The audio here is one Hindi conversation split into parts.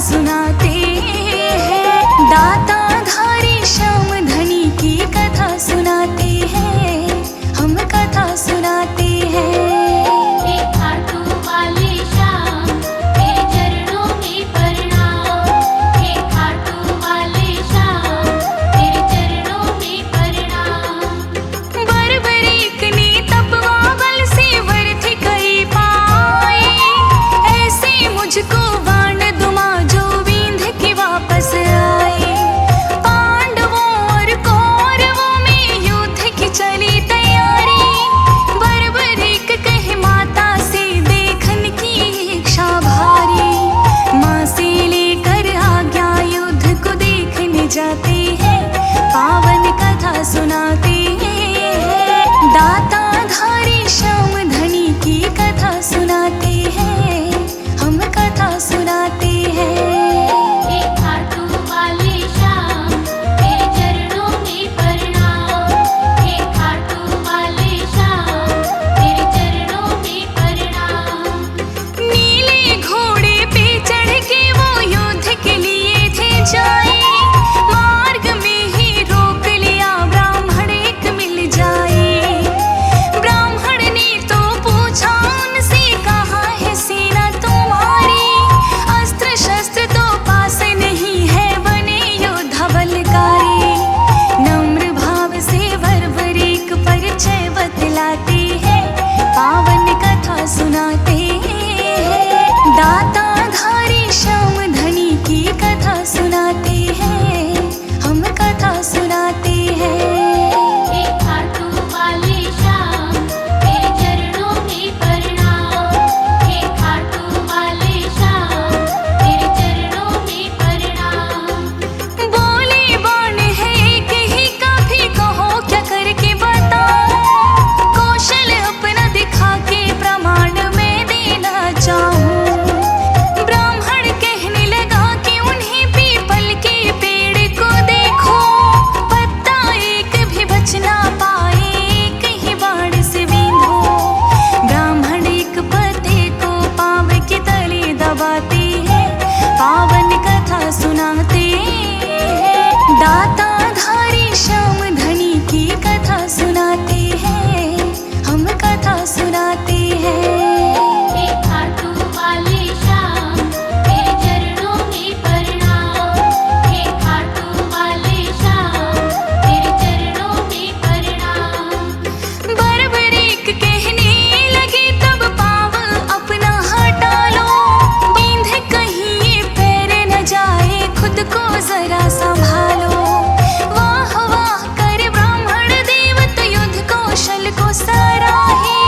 सुनाते हैं, दाता धारी श्याम धनी की कथा सुनाते हैं, हम कथा सुनाते हैं। जाते हैं, पावन कथा सुनाते हैं, दाता धारी श्याम धनी की कथा सुनाते हैं, हम कथा सुनाते हैं। नीले घोड़े पे चढ़ के वो युद्ध के लिए थे जाए, पावन कथा सुनाते हैं, दाता धारी श्याम धनी की कथा सुनाते हैं, हम कथा सुनाते हैं। पावन कथा सुनाते हैं, दाता धारी श्याम धनी की कथा सुनाते हैं, हम कथा सुनाते हैं। जरा संभालो, वाह वाह कर ब्राह्मण देवत युद्ध कौशल को सराहे,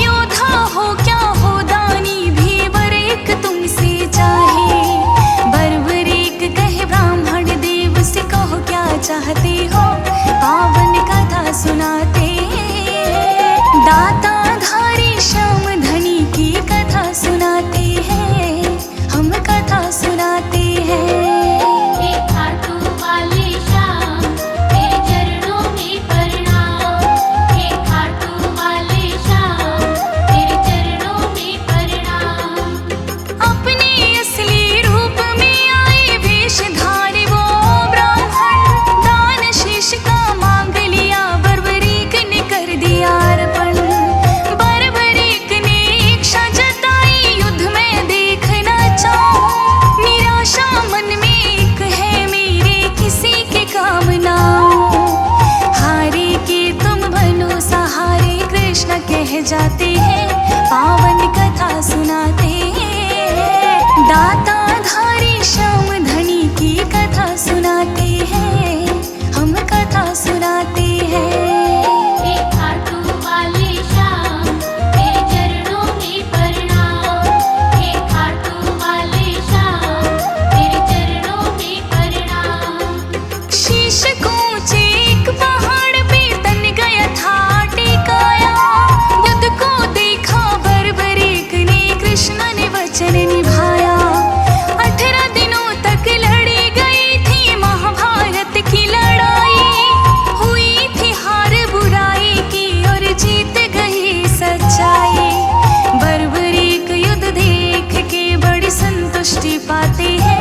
योद्धा हो क्या हो दानी भी बरेक तुमसे चाहे, बरबरीक कहे ब्राह्मण देव से कहो क्या चाहते हो, पावन कथा सुनाते हैं, दाता धारी श्याम धनी की कथा सुनाते हैं, हम कथा सुनाते हैं। जाते हैं, पावन कथा सुनाते हैं, दाता धारी श्याम धनी की कथा सुनाते हैं, हम कथा सुनाते हैं। निभाया 18 दिनों तक लड़ी गई थी महाभारत की लड़ाई, हुई थी हार बुराई की और जीत गई सच्चाई, बर्बरीक युद्ध देख के बड़ी संतुष्टि पाते हैं,